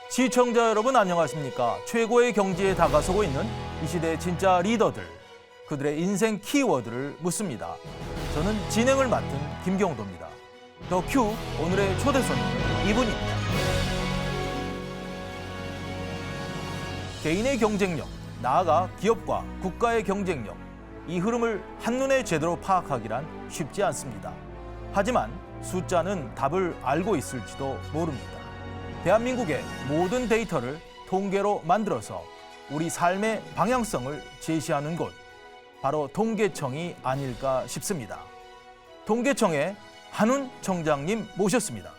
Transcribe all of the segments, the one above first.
시청자 여러분 안녕하십니까? 최고의 경지에 다가서고 있는 이 시대의 진짜 리더들, 그들의 인생 키워드를 묻습니다. 저는 진행을 맡은 김경도입니다. 더 큐 오늘의 초대 손님은 이분입니다. 개인의 경쟁력, 나아가 기업과 국가의 경쟁력, 이 흐름을 한눈에 제대로 파악하기란 쉽지 않습니다. 하지만 숫자는 답을 알고 있을지도 모릅니다. 대한민국의 모든 데이터를 통계로 만들어서 우리 삶의 방향성을 제시하는 곳, 바로 통계청이 아닐까 싶습니다. 통계청의 한훈 청장님 모셨습니다.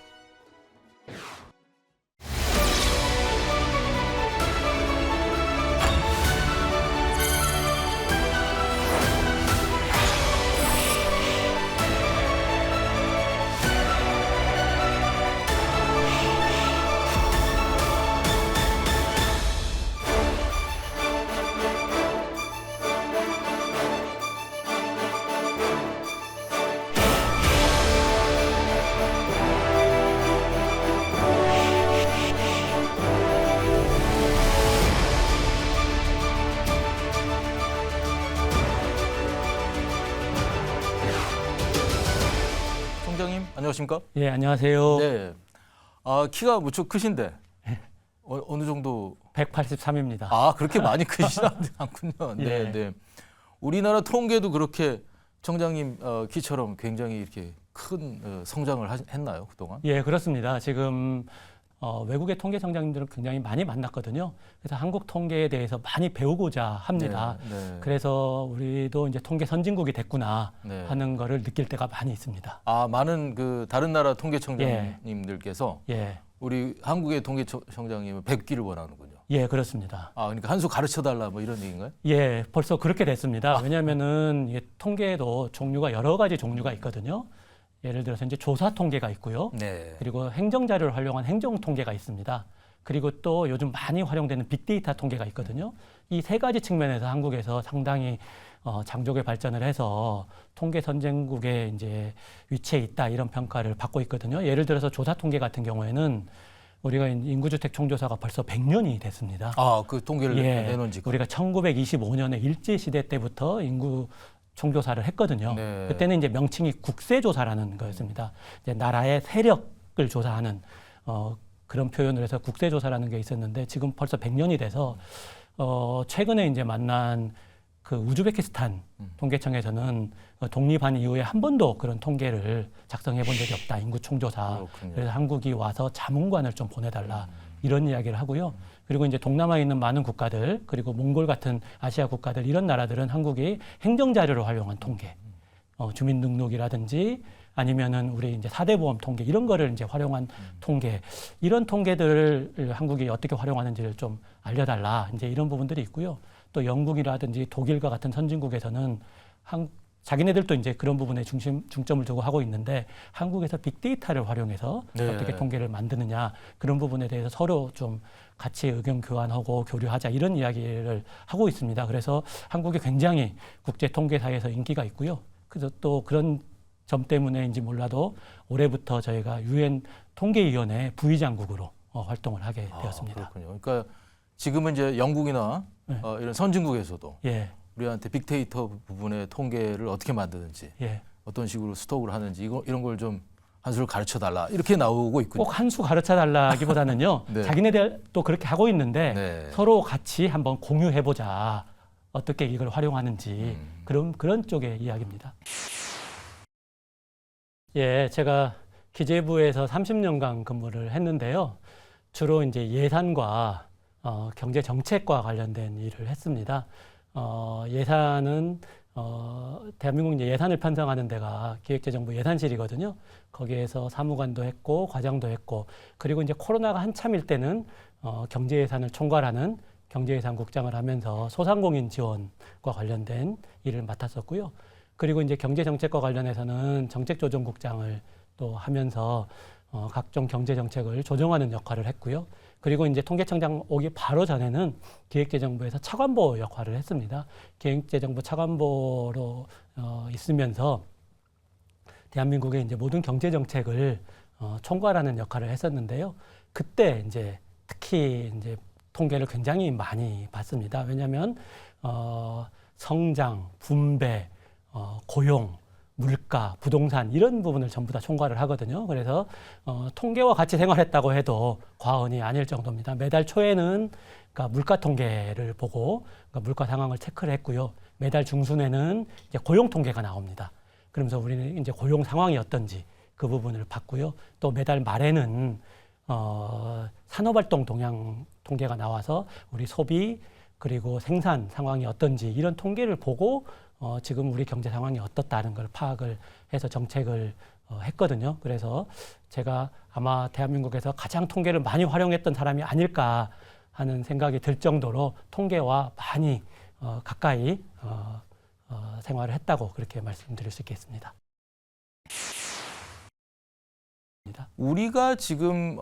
청장님 안녕하십니까? 예, 안녕하세요. 네. 키가 무척 크신데 어느 정도? 183입니다. 그렇게 많이 크시지 않군요. 네, 예. 네. 우리나라 통계도 그렇게 청장님 키처럼 굉장히 이렇게 큰 성장을 했나요, 그동안? 예, 그렇습니다. 지금 외국의 통계청장님들은 굉장히 많이 만났거든요. 그래서 한국 통계에 대해서 많이 배우고자 합니다. 네, 네. 그래서 우리도 이제 통계 선진국이 됐구나 네. 하는 거를 느낄 때가 많이 있습니다. 많은 그 다른 나라 통계청장님들께서 예, 우리 한국의 통계청장님을 뵙기를 원하는군요. 예, 그렇습니다. 그러니까 한 수 가르쳐달라 뭐 이런 얘기인가요? 예, 벌써 그렇게 됐습니다. 왜냐하면은 이게 통계에도 종류가 여러 가지 종류가 있거든요. 예를 들어서 이제 조사 통계가 있고요. 네. 그리고 행정 자료를 활용한 행정 통계가 있습니다. 그리고 또 요즘 많이 활용되는 빅데이터 통계가 있거든요. 이 세 가지 측면에서 한국에서 상당히 장족의 발전을 해서 통계 선진국에 이제 위치해 있다 이런 평가를 받고 있거든요. 예를 들어서 조사 통계 같은 경우에는 우리가 인구주택 총조사가 벌써 100년이 됐습니다. 그 통계를 예, 내놓은 지. 우리가 1925년에 일제시대 때부터 인구 총조사를 했거든요. 네. 그때는 이제 명칭이 국세조사라는 거였습니다. 이제 나라의 세력을 조사하는 그런 표현을 해서 국세조사라는 게 있었는데 지금 벌써 100년이 돼서 최근에 이제 만난 그 우즈베키스탄 통계청에서는 독립한 이후에 한 번도 그런 통계를 작성해 본 적이 없다. 인구 총조사. 그렇군요. 그래서 한국이 와서 자문관을 좀 보내달라. 이런 이야기를 하고요. 그리고 이제 동남아에 있는 많은 국가들, 그리고 몽골 같은 아시아 국가들, 이런 나라들은 한국이 행정자료를 활용한 통계, 주민등록이라든지 아니면은 우리 이제 4대 보험 통계, 이런 거를 이제 활용한 통계, 이런 통계들을 한국이 어떻게 활용하는지를 좀 알려달라. 이제 이런 부분들이 있고요. 또 영국이라든지 독일과 같은 선진국에서는 자기네들도 이제 그런 부분에 중점을 두고 하고 있는데 한국에서 빅데이터를 활용해서 네. 어떻게 통계를 만드느냐 그런 부분에 대해서 서로 좀 같이 의견 교환하고 교류하자 이런 이야기를 하고 있습니다. 그래서 한국이 굉장히 국제 통계사에서 인기가 있고요. 그래서 또 그런 점 때문에인지 몰라도 올해부터 저희가 UN 통계위원회 부의장국으로 활동을 하게 되었습니다. 그렇군요. 그러니까 지금은 이제 영국이나 네. 이런 선진국에서도 예, 우리한테 빅데이터 부분의 통계를 어떻게 만드는지, 예. 어떤 식으로 스톡을 하는지 이런 걸 좀 한 수를 가르쳐 달라 이렇게 나오고 있군요. 꼭 한 수 가르쳐 달라기보다는요. 네. 자기네들도 그렇게 하고 있는데 네. 서로 같이 한번 공유해 보자. 어떻게 이걸 활용하는지 그런 쪽의 이야기입니다. 예, 제가 기재부에서 30년간 근무를 했는데요. 주로 이제 예산과 경제 정책과 관련된 일을 했습니다. 예산은 대한민국 이제 예산을 편성하는 데가 기획재정부 예산실이거든요. 거기에서 사무관도 했고 과장도 했고 그리고 이제 코로나가 한참일 때는 경제예산을 총괄하는 경제예산국장을 하면서 소상공인 지원과 관련된 일을 맡았었고요. 그리고 이제 경제정책과 관련해서는 정책조정국장을 또 하면서 각종 경제정책을 조정하는 역할을 했고요. 그리고 이제 통계청장 오기 바로 전에는 기획재정부에서 차관보 역할을 했습니다. 기획재정부 차관보로 있으면서 대한민국의 이제 모든 경제정책을 총괄하는 역할을 했었는데요. 그때 이제 특히 이제 통계를 굉장히 많이 받습니다. 왜냐하면 성장, 분배, 고용, 물가, 부동산 이런 부분을 전부 다 총괄을 하거든요. 그래서 통계와 같이 생활했다고 해도 과언이 아닐 정도입니다. 매달 초에는 그러니까 물가 통계를 보고 그러니까 물가 상황을 체크를 했고요. 매달 중순에는 이제 고용 통계가 나옵니다. 그러면서 우리는 이제 고용 상황이 어떤지 그 부분을 봤고요. 또 매달 말에는 산업활동 동향 통계가 나와서 우리 소비 그리고 생산 상황이 어떤지 이런 통계를 보고 지금 우리 경제 상황이 어떻다는 걸 파악을 해서 정책을 했거든요. 그래서 제가 아마 대한민국에서 가장 통계를 많이 활용했던 사람이 아닐까 하는 생각이 들 정도로 통계와 많이 가까이 생활을 했다고 그렇게 말씀드릴 수 있겠습니다. 우리가 지금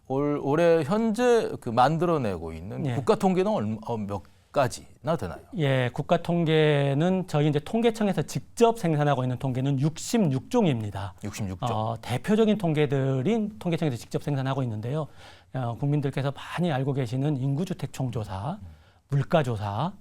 올해 현재 그 만들어내고 있는 예. 국가 통계는 몇 가지나 되나요? 예, 국가 통계는 저희 이제 통계청에서 직접 생산하고 있는 통계는 66종입니다. 66종. 대표적인 통계들인 통계청에서 직접 생산하고 있는데요. 국민들께서 많이 알고 계시는 인구주택 총조사, 물가조사,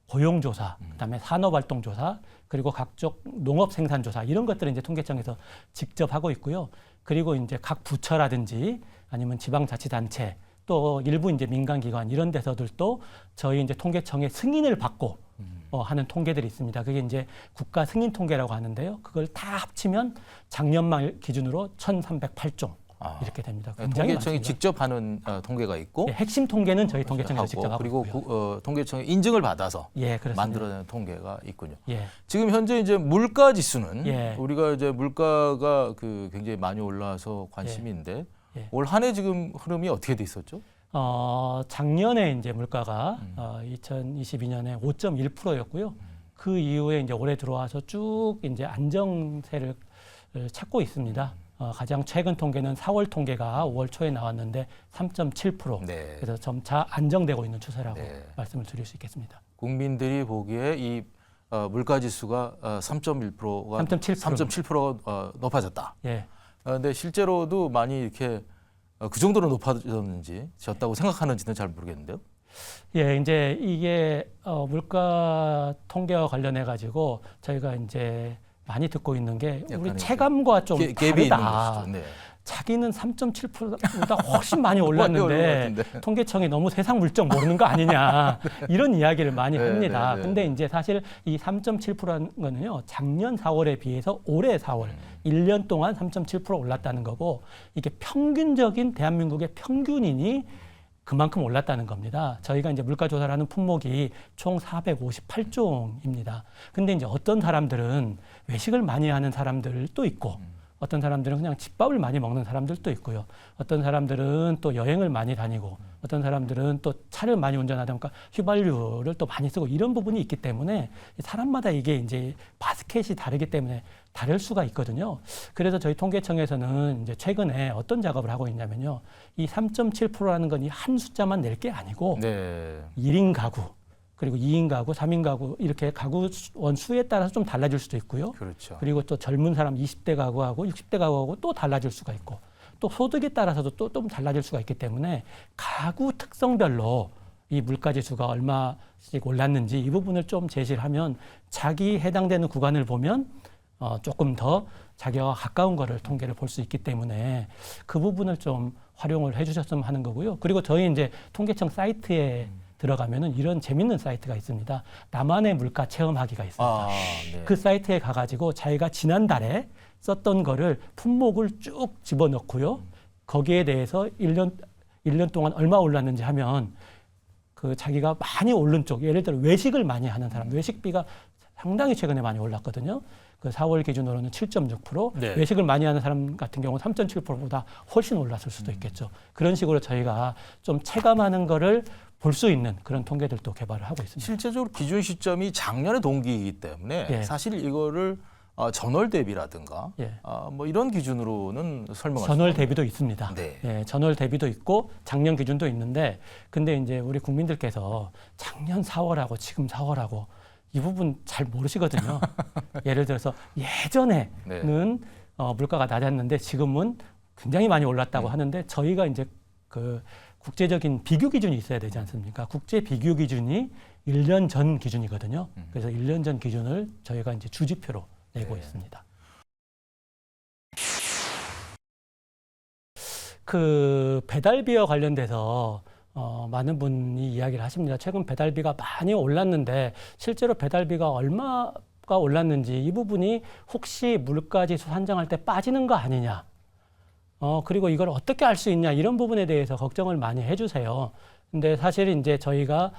고용조사, 그다음에 산업활동조사, 그리고 각종 농업 생산조사 이런 것들을 이제 통계청에서 직접 하고 있고요. 그리고 이제 각 부처라든지 아니면 지방자치단체 또 일부 이제 민간기관 이런 데서들도 저희 이제 통계청의 승인을 받고 하는 통계들이 있습니다. 그게 이제 국가 승인 통계라고 하는데요. 그걸 다 합치면 작년 말 기준으로 1,308종 이렇게 됩니다. 굉장히 통계청이 많습니다. 직접 하는 통계가 있고 예, 핵심 통계는 저희 통계청에서 직접 하고 그리고 있고요. 통계청의 인증을 받아서 예, 그렇습니다. 만들어내는 통계가 있군요. 예. 지금 현재 이제 물가 지수는 예. 우리가 이제 물가가 그 굉장히 많이 올라와서 관심인데 예. 올 한 해 지금 흐름이 어떻게 돼 있었죠? 작년에 이제 물가가 2022년에 5.1%였고요. 그 이후에 이제 올해 들어와서 쭉 이제 안정세를 찾고 있습니다. 가장 최근 통계는 4월 통계가 5월 초에 나왔는데 3.7%. 네. 그래서 점차 안정되고 있는 추세라고 네. 말씀을 드릴 수 있겠습니다. 국민들이 보기에 이 물가 지수가 3.1%가 3.7%가 높아졌다. 예. 근데 실제로도 많이 이렇게 그 정도로 높아졌는지 졌다고 생각하는지는 잘 모르겠는데요. 예, 이제 이게 물가 통계와 관련해 가지고 저희가 이제 많이 듣고 있는 게 우리 약간의 체감과 좀 갭이 있는 다르다. 것이죠. 네. 자기는 3.7%보다 훨씬 많이 올랐는데 통계청이 너무 세상 물정 모르는 거 아니냐 이런 이야기를 많이 네, 합니다. 네, 네. 근데 이제 사실 이 3.7%라는 거는요. 작년 4월에 비해서 올해 4월 1년 동안 3.7% 올랐다는 거고 이게 평균적인 대한민국의 평균이니 그만큼 올랐다는 겁니다. 저희가 이제 물가조사라는 품목이 총 458종입니다. 근데 이제 어떤 사람들은 외식을 많이 하는 사람들도 있고 어떤 사람들은 그냥 집밥을 많이 먹는 사람들도 있고요. 어떤 사람들은 또 여행을 많이 다니고 어떤 사람들은 또 차를 많이 운전하다 보니까 휘발유를 또 많이 쓰고 이런 부분이 있기 때문에 사람마다 이게 이제 바스켓이 다르기 때문에 다를 수가 있거든요. 그래서 저희 통계청에서는 이제 최근에 어떤 작업을 하고 있냐면요. 이 3.7%라는 건 이 한 숫자만 낼 게 아니고 네. 1인 가구 그리고 2인 가구, 3인 가구 이렇게 가구 원 수에 따라서 좀 달라질 수도 있고요. 그렇죠. 그리고 또 젊은 사람 20대 가구하고 60대 가구하고 또 달라질 수가 있고 또 소득에 따라서도 또 좀 달라질 수가 있기 때문에 가구 특성별로 이 물가지수가 얼마씩 올랐는지 이 부분을 좀 제시를 하면 자기 해당되는 구간을 보면 조금 더 자기와 가까운 거를 통계를 볼 수 있기 때문에 그 부분을 좀 활용을 해주셨으면 하는 거고요. 그리고 저희 이제 통계청 사이트에 들어가면은 이런 재밌는 사이트가 있습니다. 나만의 물가 체험하기가 있습니다. 네. 그 사이트에 가가지고 자기가 지난달에 썼던 거를 품목을 쭉 집어넣고요. 거기에 대해서 1년 동안 얼마 올랐는지 하면 그 자기가 많이 오른 쪽, 예를 들어 외식을 많이 하는 사람, 외식비가 상당히 최근에 많이 올랐거든요. 그 4월 기준으로는 7.6%, 네. 외식을 많이 하는 사람 같은 경우는 3.7%보다 훨씬 올랐을 수도 있겠죠. 그런 식으로 저희가 좀 체감하는 거를 볼 수 있는 그런 통계들도 개발을 하고 있습니다. 실제적으로 기준 시점이 작년의 동기이기 때문에 예. 사실 이거를 전월 대비라든가 예. 뭐 이런 기준으로는 설명할 전월 수 대비도 있습니다. 네. 예, 전월 대비도 있고 작년 기준도 있는데 근데 이제 우리 국민들께서 작년 4월하고 지금 4월하고 이 부분 잘 모르시거든요. 예를 들어서 예전에는 물가가 낮았는데 지금은 굉장히 많이 올랐다고 하는데 저희가 이제 그 국제적인 비교 기준이 있어야 되지 않습니까? 국제 비교 기준이 1년 전 기준이거든요. 그래서 1년 전 기준을 저희가 이제 주지표로 내고 있습니다. 그 배달비와 관련돼서 많은 분이 이야기를 하십니다. 최근 배달비가 많이 올랐는데 실제로 배달비가 얼마가 올랐는지 이 부분이 혹시 물가지수 산정할 때 빠지는 거 아니냐. 그리고 이걸 어떻게 알 수 있냐 이런 부분에 대해서 걱정을 많이 해주세요. 근데 사실 이제 저희가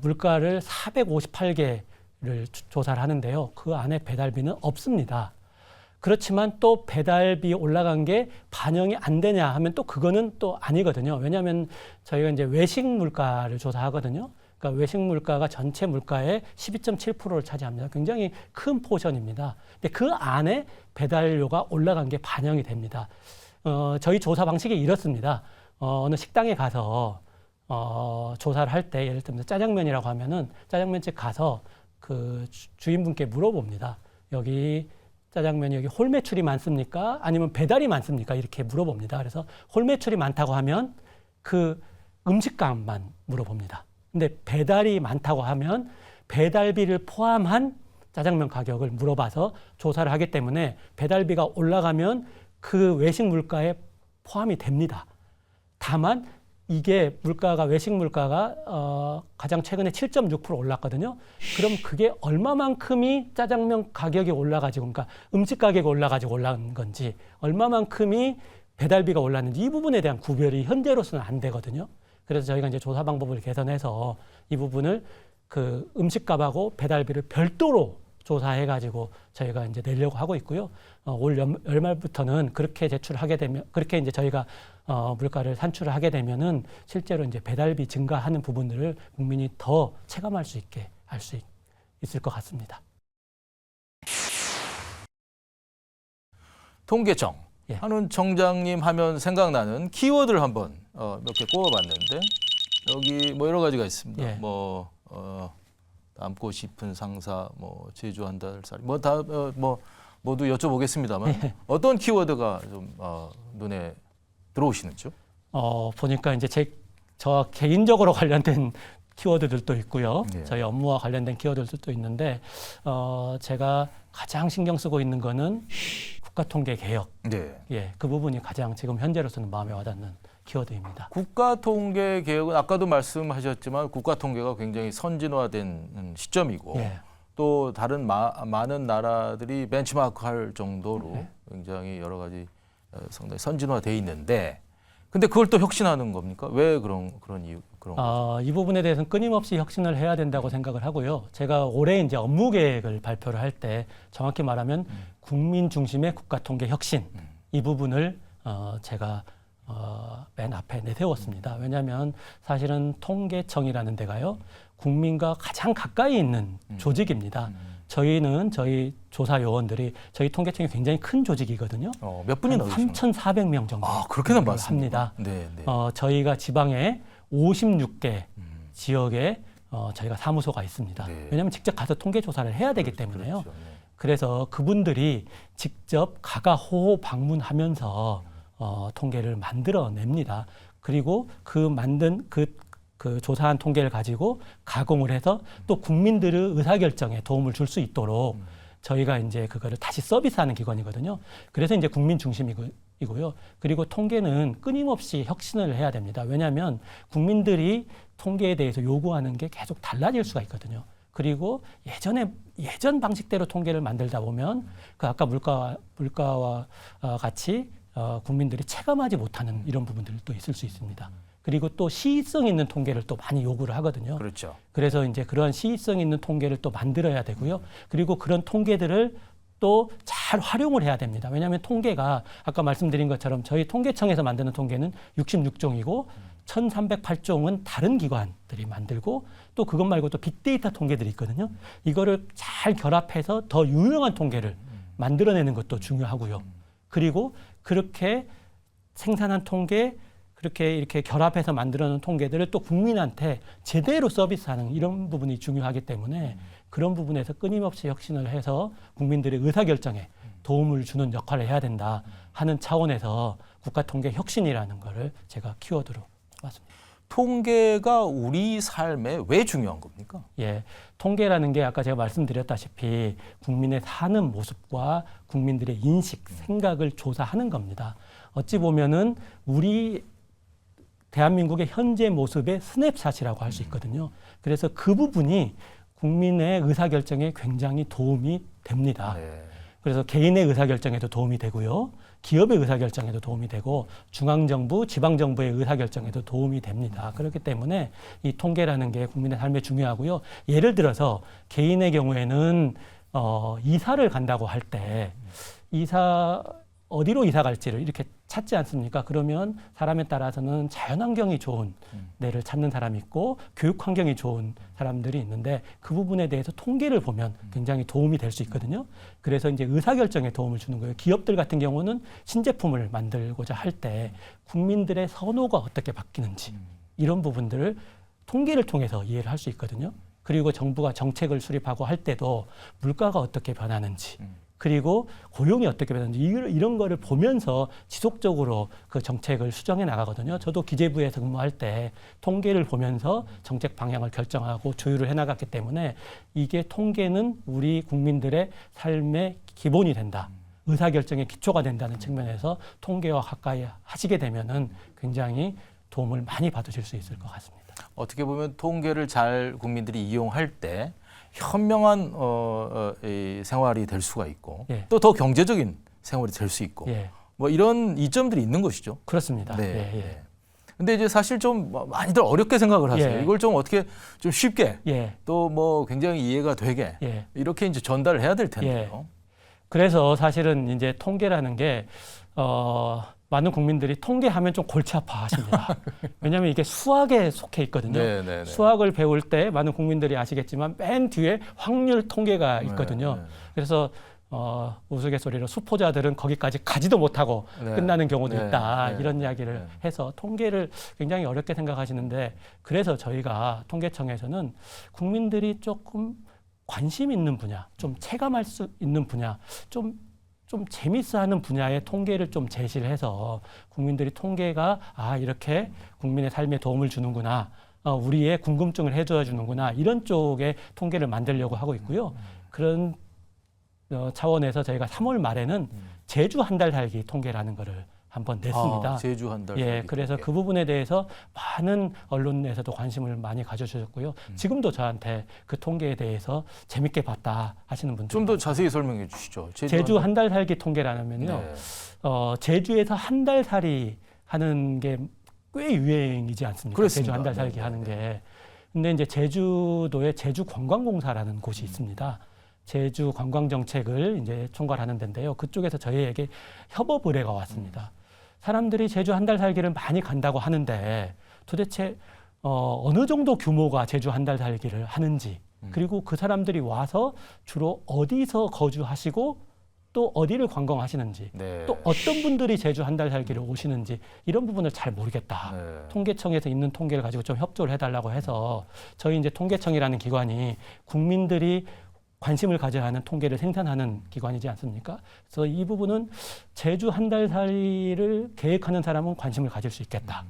물가를 458개를 조사를 하는데요. 그 안에 배달비는 없습니다. 그렇지만 또 배달비 올라간 게 반영이 안 되냐 하면 또 그거는 또 아니거든요. 왜냐하면 저희가 이제 외식 물가를 조사하거든요. 그러니까 외식 물가가 전체 물가의 12.7%를 차지합니다. 굉장히 큰 포션입니다. 근데 그 안에 배달료가 올라간 게 반영이 됩니다. 저희 조사 방식이 이렇습니다. 어느 식당에 가서 조사를 할 때 예를 들면 짜장면이라고 하면은 짜장면집 가서 그 주인분께 물어봅니다. 여기 짜장면이 여기 홀 매출이 많습니까? 아니면 배달이 많습니까? 이렇게 물어봅니다. 그래서 홀 매출이 많다고 하면 그 음식값만 물어봅니다. 근데 배달이 많다고 하면 배달비를 포함한 짜장면 가격을 물어봐서 조사를 하기 때문에 배달비가 올라가면 그 외식 물가에 포함이 됩니다. 다만 이게 물가가 외식 물가가 가장 최근에 7.6% 올랐거든요. 그럼 그게 얼마만큼이 짜장면 가격이 올라가지고 그러니까 음식 가격이 올라가지고 올라간 건지 얼마만큼이 배달비가 올랐는지 이 부분에 대한 구별이 현재로서는 안 되거든요. 그래서 저희가 이제 조사 방법을 개선해서 이 부분을 그 음식값하고 배달비를 별도로 조사해가지고 저희가 이제 내려고 하고 있고요. 올 연말부터는 그렇게 제출하게 되면 그렇게 이제 저희가 물가를 산출을 하게 되면은 실제로 이제 배달비 증가하는 부분들을 국민이 더 체감할 수 있게 할 수 있을 것 같습니다. 통계청 예. 한훈 청장님 하면 생각나는 키워드를 한번 몇 개 꼽아봤는데 여기 뭐 여러 가지가 있습니다. 예. 뭐 닮고 싶은 상사, 뭐 제주 한 달 살, 뭐 다 뭐 모두 여쭤보겠습니다만 예. 어떤 키워드가 좀 눈에 들어오시는지요? 보니까 이제 저 개인적으로 관련된 키워드들도 있고요. 예. 저희 업무와 관련된 키워드들도 있는데 제가 가장 신경 쓰고 있는 거는 국가통계 개혁. 네. 예, 그 부분이 가장 지금 현재로서는 마음에 와닿는 키워드입니다. 국가통계 개혁은 아까도 말씀하셨지만 국가통계가 굉장히 선진화된 시점이고 예. 또 다른 많은 나라들이 benchmark할 정도로 굉장히 여러 가지 상당히 선진화돼 있는데 근데 그걸 또 혁신하는 겁니까? 왜 그런 이유 그런 거죠? 이 부분에 대해서는 끊임없이 혁신을 해야 된다고 생각을 하고요. 제가 올해 이제 업무 계획을 발표를 할 때 정확히 말하면 국민 중심의 국가통계 혁신 이 부분을 제가 맨 앞에 내세웠습니다. 왜냐하면 사실은 통계청이라는 데가요 국민과 가장 가까이 있는 조직입니다. 저희는 저희 조사 요원들이 저희 통계청이 굉장히 큰 조직이거든요. 몇 분이 넘으시나요? 3,400명 정도 그렇게나 많습니다. 합니다. 네, 네. 저희가 지방에 56개 지역에 저희가 사무소가 있습니다. 네. 왜냐하면 직접 가서 통계 조사를 해야 되기 때문에요. 그렇죠. 네. 그래서 그분들이 직접 가가호호 방문하면서 통계를 만들어냅니다. 그리고 그 만든 그 조사한 통계를 가지고 가공을 해서 또 국민들의 의사결정에 도움을 줄 수 있도록 저희가 이제 그거를 다시 서비스하는 기관이거든요. 그래서 이제 국민 중심이고요. 그리고 통계는 끊임없이 혁신을 해야 됩니다. 왜냐하면 국민들이 통계에 대해서 요구하는 게 계속 달라질 수가 있거든요. 그리고 예전 방식대로 통계를 만들다 보면 그 아까 물가와 같이 국민들이 체감하지 못하는 이런 부분들도 있을 수 있습니다. 그리고 또 시의성 있는 통계를 또 많이 요구를 하거든요. 그렇죠. 그래서 이제 그러한 시의성 있는 통계를 또 만들어야 되고요. 그리고 그런 통계들을 또 잘 활용을 해야 됩니다. 왜냐하면 통계가 아까 말씀드린 것처럼 저희 통계청에서 만드는 통계는 66종이고 1308종은 다른 기관들이 만들고 또 그것 말고 또 빅데이터 통계들이 있거든요. 이거를 잘 결합해서 더 유용한 통계를 만들어내는 것도 중요하고요. 그리고 그렇게 생산한 통계 그렇게 이렇게 결합해서 만들어놓은 통계들을 또 국민한테 제대로 서비스하는 이런 부분이 중요하기 때문에 그런 부분에서 끊임없이 혁신을 해서 국민들의 의사결정에 도움을 주는 역할을 해야 된다 하는 차원에서 국가통계 혁신이라는 거를 제가 키워드로 맞습니다. 통계가 우리 삶에 왜 중요한 겁니까? 예, 통계라는 게 아까 제가 말씀드렸다시피 국민의 사는 모습과 국민들의 인식, 생각을 조사하는 겁니다. 어찌 보면은 우리 대한민국의 현재 모습의 스냅샷이라고 할 수 있거든요. 그래서 그 부분이 국민의 의사결정에 굉장히 도움이 됩니다. 네. 그래서 개인의 의사결정에도 도움이 되고요. 기업의 의사결정에도 도움이 되고 중앙정부, 지방정부의 의사결정에도 도움이 됩니다. 그렇기 때문에 이 통계라는 게 국민의 삶에 중요하고요. 예를 들어서 개인의 경우에는 이사를 간다고 할 때 어디로 이사 갈지를 이렇게 찾지 않습니까? 그러면 사람에 따라서는 자연환경이 좋은 데를 찾는 사람이 있고 교육환경이 좋은 사람들이 있는데 그 부분에 대해서 통계를 보면 굉장히 도움이 될 수 있거든요. 그래서 이제 의사결정에 도움을 주는 거예요. 기업들 같은 경우는 신제품을 만들고자 할 때 국민들의 선호가 어떻게 바뀌는지 이런 부분들을 통계를 통해서 이해를 할 수 있거든요. 그리고 정부가 정책을 수립하고 할 때도 물가가 어떻게 변하는지 그리고 고용이 어떻게 변하는지 이런 거를 보면서 지속적으로 그 정책을 수정해 나가거든요. 저도 기재부에서 근무할 때 통계를 보면서 정책 방향을 결정하고 조율을 해 나갔기 때문에 이게 통계는 우리 국민들의 삶의 기본이 된다. 의사결정의 기초가 된다는 측면에서 통계와 가까이 하시게 되면은 굉장히 도움을 많이 받으실 수 있을 것 같습니다. 어떻게 보면 통계를 잘 국민들이 이용할 때 현명한 이 생활이 될 수가 있고 예. 또 더 경제적인 생활이 될 수 있고 예, 뭐 이런 이점들이 있는 것이죠. 그렇습니다. 네. 예, 예. 네. 근데 이제 사실 좀 많이들 어렵게 생각을 하세요. 예. 이걸 좀 어떻게 좀 쉽게 예, 또 뭐 굉장히 이해가 되게 예. 이렇게 이제 전달을 해야 될 텐데요. 그래서 사실은 이제 통계라는 게 많은 국민들이 통계하면 좀 골치 아파하십니다. 왜냐하면 이게 수학에 속해 있거든요. 네. 수학을 배울 때 많은 국민들이 아시겠지만 맨 뒤에 확률 통계가 있거든요. 네. 그래서 우스갯소리로 수포자들은 거기까지 가지도 못하고 네. 끝나는 경우도 네. 있다. 네. 이런 이야기를 네. 해서 통계를 굉장히 어렵게 생각하시는데 그래서 저희가 통계청에서는 국민들이 조금 관심 있는 분야, 좀 체감할 수 있는 분야, 좀 재밌어하는 분야의 통계를 좀 제시를 해서 국민들이 통계가 이렇게 국민의 삶에 도움을 주는구나, 우리의 궁금증을 해줘야 주는구나 이런 쪽의 통계를 만들려고 하고 있고요. 그런 차원에서 저희가 3월 말에는 제주 한 달 살기 통계라는 거를 한번 냈습니다. 제주 한 달. 예, 그래서 그 부분에 대해서 많은 언론에서도 관심을 많이 가져주셨고요. 지금도 저한테 그 통계에 대해서 재밌게 봤다 하시는 분들 좀 더 자세히 설명해 주시죠. 제주 한 달 살기 통계라면요. 네. 제주에서 한 달 살이 하는 게 꽤 유행이지 않습니까? 그렇습니다. 제주 한 달 살기 하는 게. 근데 이제 제주도에 제주관광공사라는 곳이 있습니다. 제주 관광 정책을 이제 총괄하는 데인데요. 그쪽에서 저희에게 협업 의뢰가 왔습니다. 사람들이 제주 한 달 살기를 많이 간다고 하는데 도대체 어느 정도 규모가 제주 한 달 살기를 하는지 그리고 그 사람들이 와서 주로 어디서 거주하시고 또 어디를 관광하시는지 네. 또 어떤 분들이 제주 한 달 살기를 오시는지 이런 부분을 잘 모르겠다. 네. 통계청에서 있는 통계를 가지고 좀 협조를 해달라고 해서 저희 이제 통계청이라는 기관이 국민들이 관심을 가져야 하는 통계를 생산하는 기관이지 않습니까? 그래서 이 부분은 제주 한 달 살기를 계획하는 사람은 관심을 가질 수 있겠다.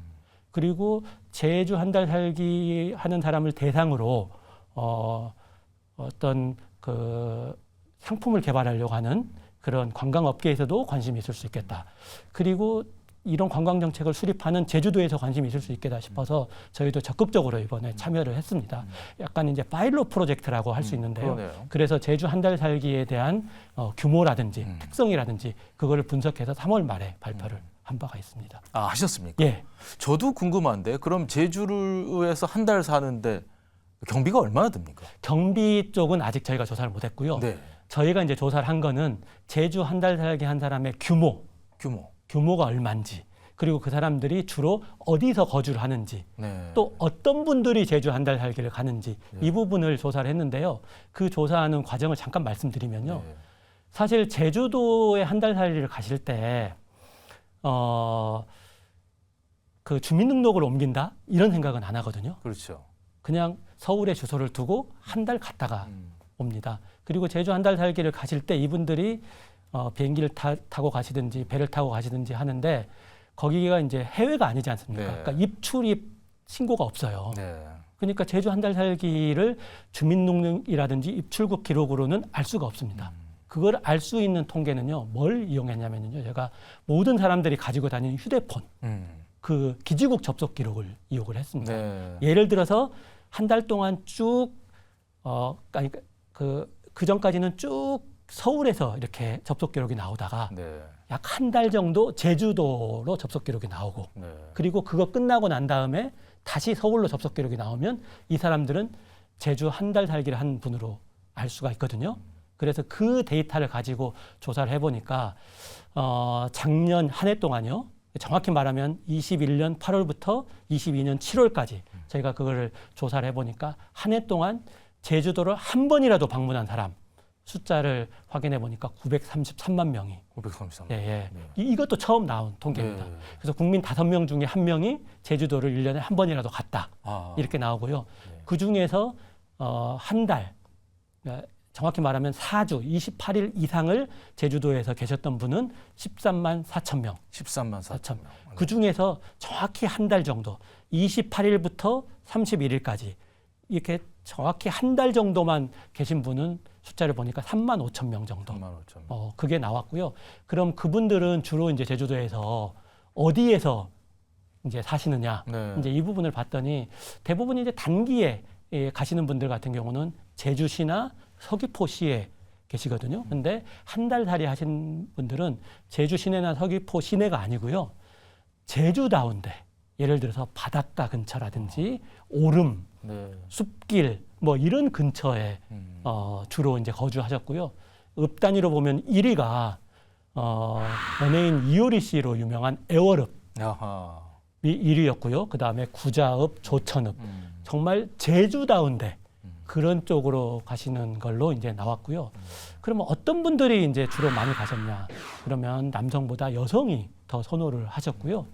그리고 제주 한 달 살기 하는 사람을 대상으로 어떤 그 상품을 개발하려고 하는 그런 관광업계에서도 관심이 있을 수 있겠다. 그리고 이런 관광 정책을 수립하는 제주도에서 관심이 있을 수 있겠다 싶어서 저희도 적극적으로 이번에 참여를 했습니다. 약간 이제 파일럿 프로젝트라고 할 수 있는데요. 그러네요. 그래서 제주 한 달 살기에 대한 규모라든지 특성이라든지 그거를 분석해서 3월 말에 발표를 한 바가 있습니다. 하셨습니까? 예. 저도 궁금한데 그럼 제주에서 한 달 사는데 경비가 얼마나 듭니까? 경비 쪽은 아직 저희가 조사를 못했고요. 네. 저희가 이제 조사를 한 거는 제주 한 달 살기 한 사람의 규모가 얼마인지 그리고 그 사람들이 주로 어디서 거주를 하는지 네. 또 어떤 분들이 제주 한 달 살기를 가는지 이 부분을 조사를 했는데요. 그 조사하는 과정을 잠깐 말씀드리면요. 네. 사실 제주도에 한 달 살기를 가실 때 그 주민등록을 옮긴다 이런 생각은 안 하거든요. 그렇죠. 그냥 서울에 주소를 두고 한 달 갔다가 옵니다. 그리고 제주 한 달 살기를 가실 때 이분들이 비행기를 타고 가시든지 배를 타고 가시든지 하는데 거기가 이제 해외가 아니지 않습니까? 네. 그러니까 입출입 신고가 없어요. 네. 그러니까 제주 한 달 살기를 주민등록이라든지 입출국 기록으로는 알 수가 없습니다. 그걸 알 수 있는 통계는요, 뭘 이용했냐면요, 제가 모든 사람들이 가지고 다니는 휴대폰, 그 기지국 접속 기록을 이용을 했습니다. 네. 예를 들어서 한 달 동안 쭉, 그러니까 그 전까지는 쭉 서울에서 이렇게 접속 기록이 나오다가 네. 약 한 달 정도 제주도로 접속 기록이 나오고, 네. 그리고 그거 끝나고 난 다음에 다시 서울로 접속 기록이 나오면 이 사람들은 제주 한 달 살기를 한 분으로 알 수가 있거든요. 그래서 그 데이터를 가지고 조사를 해보니까 작년 한 해 동안요. 정확히 말하면 21년 8월부터 22년 7월까지 저희가 그거를 조사를 해보니까 한 해 동안 제주도를 한 번이라도 방문한 사람 숫자를 확인해 보니까 933만 명이. 533만. 예, 예. 네. 이것도 처음 나온 통계입니다. 네. 그래서 국민 5명 중에 1명이 제주도를 1년에 한 번이라도 갔다. 아. 이렇게 나오고요. 네. 그 중에서 한 달, 정확히 말하면 4주, 28일 이상을 제주도에서 계셨던 분은 13만 4천 명. 13만 4천 명. 그 중에서 정확히 한 달 정도, 28일부터 31일까지 이렇게 정확히 한 달 정도만 계신 분은 숫자를 보니까 3만 5천 명 정도. 3만 5천 명. 그게 나왔고요. 그럼 그분들은 주로 이제 제주도에서 어디에서 이제 사시느냐. 네. 이제 이 부분을 봤더니 대부분 이제 단기에 가시는 분들 같은 경우는 제주시나 서귀포시에 계시거든요. 근데 한 달 살이 하신 분들은 제주 시내나 서귀포 시내가 아니고요. 제주다운데 예를 들어서 바닷가 근처라든지 오름, 네. 숲길 뭐 이런 근처에 주로 이제 거주하셨고요. 읍 단위로 보면 1위가 연예인 이효리 씨로 유명한 애월읍이 야하. 1위였고요. 그 다음에 구자읍, 조천읍 정말 제주다운데 그런 쪽으로 가시는 걸로 이제 나왔고요. 그러면 어떤 분들이 이제 주로 많이 가셨냐? 그러면 남성보다 여성이 더 선호를 하셨고요.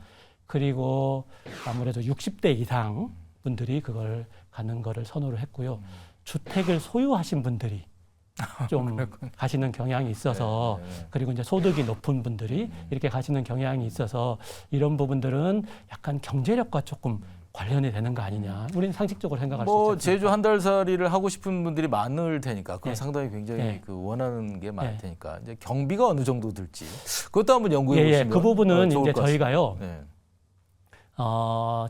그리고 아무래도 60대 이상 분들이 그걸 가는 거를 선호를 했고요. 주택을 소유하신 분들이 좀 가시는 경향이 있어서 네, 네. 그리고 이제 소득이 높은 분들이 이렇게 가시는 경향이 있어서 이런 부분들은 약간 경제력과 조금 관련이 되는 거 아니냐. 우리는 상식적으로 생각할 수 뭐 있죠. 제주 한 달 살이를 하고 싶은 분들이 많을 테니까 그건 네. 상당히 굉장히 네. 그 원하는 게 많을 네. 테니까 이제 경비가 어느 정도 들지 그것도 한번 연구해 예, 보시면 그 부분은 좋을 이제 것 같습니다. 저희가요. 네.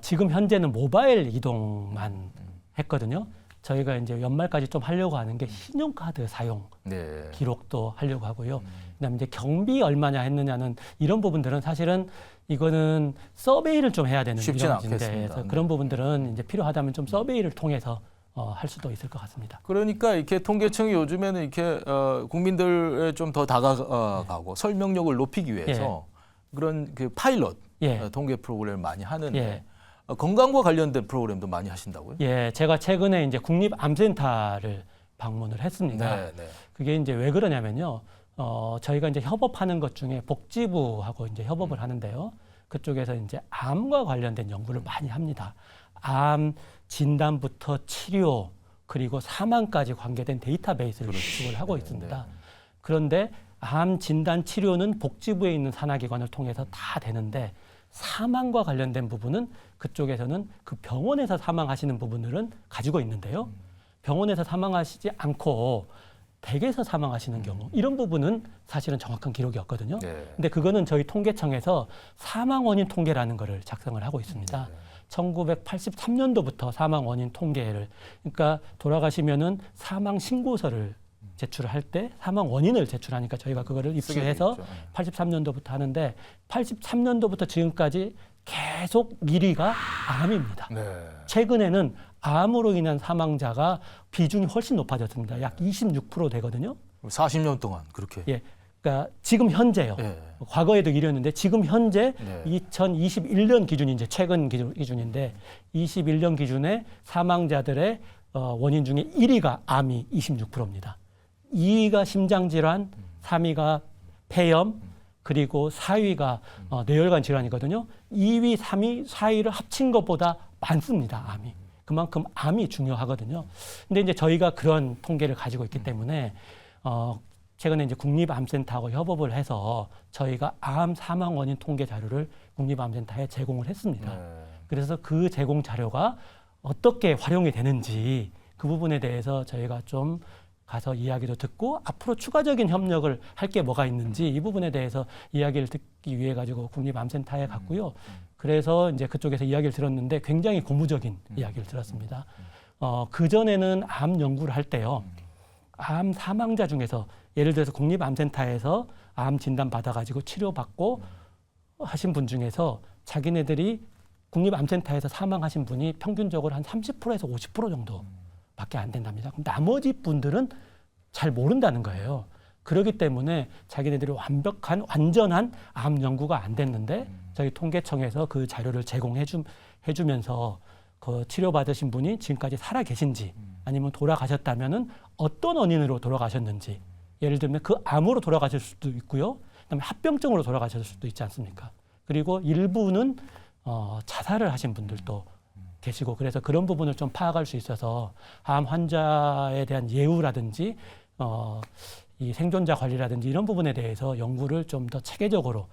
지금 현재는 모바일 이동만 했거든요. 저희가 이제 연말까지 좀 하려고 하는 게 신용카드 사용 네. 기록도 하려고 하고요. 그다음에 이제 경비 얼마냐 했느냐는 이런 부분들은 사실은 이거는 서베이를 좀 해야 되는 쉽지는 일인데 않겠습니다. 그래서 네. 그런 부분들은 이제 필요하다면 좀 서베이를 통해서 할 수도 있을 것 같습니다. 그러니까 이렇게 통계청이 요즘에는 이렇게 국민들에 좀 더 다가가고 설명력을 높이기 위해서 그런 그 파일럿 예. 통계 프로그램을 많이 하는데 예. 건강과 관련된 프로그램도 많이 하신다고요? 예, 제가 최근에 이제 국립암센터를 방문을 했습니다. 네, 네. 그게 이제 왜 그러냐면요. 저희가 이제 협업하는 것 중에 복지부하고 이제 협업을 하는데요. 그쪽에서 이제 암과 관련된 연구를 많이 합니다. 암 진단부터 치료 그리고 사망까지 관계된 데이터베이스를 구축을 하고 있습니다. 네. 그런데 암 진단 치료는 복지부에 있는 산하기관을 통해서 다 되는데 사망과 관련된 부분은 그쪽에서는 그 병원에서 사망하시는 부분들은 가지고 있는데요. 병원에서 사망하시지 않고 댁에서 사망하시는 경우 이런 부분은 사실은 정확한 기록이 없거든요. 네. 근데 그거는 저희 통계청에서 사망 원인 통계라는 거를 작성을 하고 있습니다. 1983년도부터 사망 원인 통계를 그러니까 돌아가시면은 사망 신고서를 제출을 할 때 사망 원인을 제출하니까 저희가 그거를 입수해서 83년도부터 하는데 83년도부터 지금까지 계속 1위가 암입니다. 네. 최근에는 암으로 인한 사망자가 비중이 훨씬 높아졌습니다. 약 26% 되거든요. 40년 동안 그렇게. 예. 그러니까 지금 현재요. 네. 과거에도 이랬는데 지금 현재 네. 2021년 기준이 이제 최근 기준인데 21년 기준에 사망자들의 원인 중에 1위가 암이 26%입니다. 2위가 심장질환, 3위가 폐렴, 그리고 4위가 뇌혈관 질환이거든요. 2위, 3위, 4위를 합친 것보다 많습니다. 암이. 그만큼 암이 중요하거든요. 근데 이제 저희가 그런 통계를 가지고 있기 때문에 최근에 이제 국립암센터하고 협업을 해서 저희가 암 사망 원인 통계 자료를 국립암센터에 제공을 했습니다. 그래서 그 제공 자료가 어떻게 활용이 되는지 그 부분에 대해서 저희가 좀 가서 이야기도 듣고 앞으로 추가적인 협력을 할 게 뭐가 있는지 이 부분에 대해서 이야기를 듣기 위해 가지고 국립암센터에 갔고요. 그래서 이제 그쪽에서 이야기를 들었는데 굉장히 고무적인 이야기를 들었습니다. 그 전에는 암 연구를 할 때요. 암 사망자 중에서 예를 들어서 국립암센터에서 암 진단 받아가지고 치료받고 하신 분 중에서 자기네들이 국립암센터에서 사망하신 분이 평균적으로 한 30%에서 50% 정도밖에 안 된답니다. 그럼 나머지 분들은 잘 모른다는 거예요. 그렇기 때문에 자기네들이 완전한 암 연구가 안 됐는데 저희 통계청에서 그 자료를 해주면서 그 치료받으신 분이 지금까지 살아 계신지 아니면 돌아가셨다면은 어떤 원인으로 돌아가셨는지 예를 들면 그 암으로 돌아가실 수도 있고요. 그다음에 합병증으로 돌아가실 수도 있지 않습니까? 그리고 일부는 자살을 하신 분들도 계시고 그래서 그런 부분을 좀 파악할 수 있어서 암 환자에 대한 예우라든지 이 생존자 관리라든지 이런 부분에 대해서 연구를 좀 더 체계적으로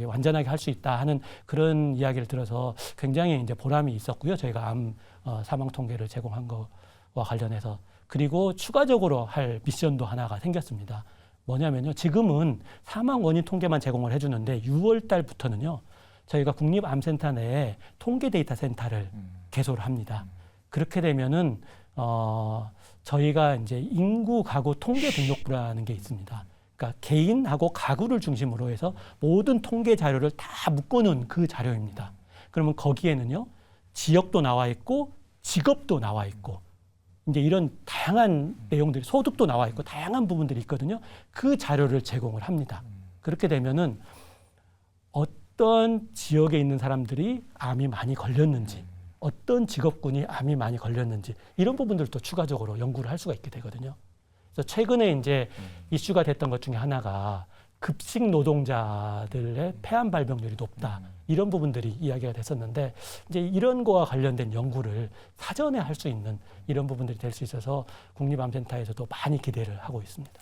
완전하게 할 수 있다 하는 그런 이야기를 들어서 굉장히 이제 보람이 있었고요. 저희가 암 사망 통계를 제공한 거와 관련해서 그리고 추가적으로 할 미션도 하나가 생겼습니다. 뭐냐면요. 지금은 사망 원인 통계만 제공을 해주는데 6월 달부터는요. 저희가 국립암센터 내에 통계 데이터 센터를 개소를 합니다. 그렇게 되면은 저희가 이제 인구 가구 통계 등록부라는 게 있습니다. 그러니까 개인하고 가구를 중심으로 해서 모든 통계 자료를 다 묶어놓은 그 자료입니다. 그러면 거기에는요 지역도 나와 있고 직업도 나와 있고 이제 이런 다양한 내용들이 소득도 나와 있고 다양한 부분들이 있거든요. 그 자료를 제공을 합니다. 그렇게 되면은 어떤 지역에 있는 사람들이 암이 많이 걸렸는지 어떤 직업군이 암이 많이 걸렸는지 이런 부분들도 추가적으로 연구를 할 수가 있게 되거든요. 그래서 최근에 이제 이슈가 됐던 것 중에 하나가 급식 노동자들의 폐암 발병률이 높다. 이런 부분들이 이야기가 됐었는데 이제 이런 거와 관련된 연구를 사전에 할 수 있는 이런 부분들이 될 수 있어서 국립암센터에서도 많이 기대를 하고 있습니다.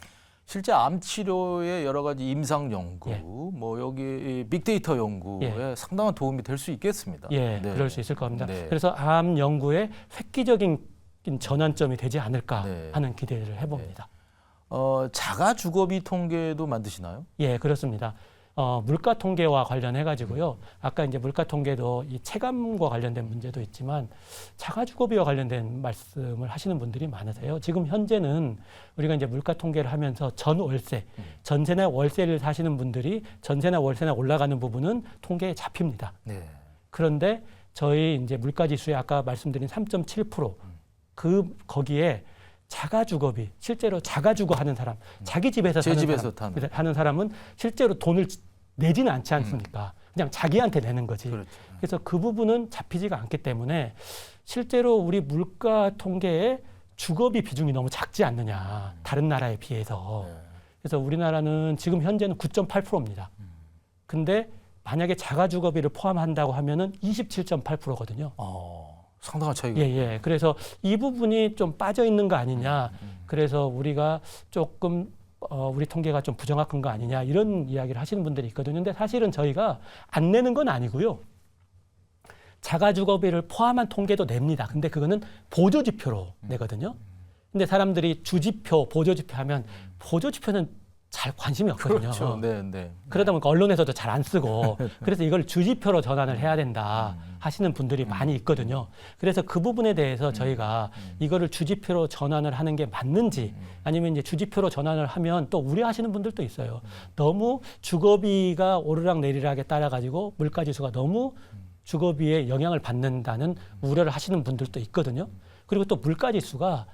실제 암 치료의 여러 가지 임상 연구, 뭐 여기 빅데이터 연구에 상당한 도움이 될 수 있겠습니다. 예, 네. 그럴 수 있을 겁니다. 네. 그래서 암 연구의 획기적인 전환점이 되지 않을까 하는 기대를 해봅니다. 자가 주거비 통계도 만드시나요? 예, 그렇습니다. 물가 통계와 관련해 가지고요. 아까 이제 물가 통계도 이 체감과 관련된 문제도 있지만 자가 주거비와 관련된 말씀을 하시는 분들이 많으세요. 지금 현재는 우리가 이제 물가 통계를 하면서 전월세, 전세나 월세를 사시는 분들이 전세나 월세나 올라가는 부분은 통계에 잡힙니다. 네. 그런데 저희 이제 물가 지수에 아까 말씀드린 3.7% 거기에 자가 주거비, 실제로 자가 주거 하는 사람, 자기 집에서 제 사는 집에서 사람, 타는. 하는 사람은 실제로 돈을 내지는 않지 않습니까? 그냥 자기한테 내는 거지. 그렇죠. 그래서 그 부분은 잡히지가 않기 때문에 실제로 우리 물가 통계에 주거비 비중이 너무 작지 않느냐. 다른 나라에 비해서. 그래서 우리나라는 지금 현재는 9.8%입니다. 근데 만약에 자가 주거비를 포함한다고 하면은 27.8%거든요. 상당한 차이가. 예. 그래서 이 부분이 좀 빠져 있는 거 아니냐. 그래서 우리가 조금 우리 통계가 좀 부정확한 거 아니냐 이런 이야기를 하시는 분들이 있거든요. 근데 사실은 저희가 안 내는 건 아니고요. 자가주거비를 포함한 통계도 냅니다. 근데 그거는 보조지표로 내거든요. 근데 사람들이 주지표, 보조지표 하면 보조지표는 잘 관심이 없거든요. 그렇죠. 네. 그러다 보니까 언론에서도 잘 안 쓰고 그래서 이걸 주지표로 전환을 해야 된다 하시는 분들이 많이 있거든요. 그래서 그 부분에 대해서 저희가 이거를 주지표로 전환을 하는 게 맞는지 아니면 이제 주지표로 전환을 하면 또 우려하시는 분들도 있어요. 너무 주거비가 오르락 내리락에 따라 가지고 물가지수가 너무 주거비에 영향을 받는다는 우려를 하시는 분들도 있거든요. 그리고 또 물가지수가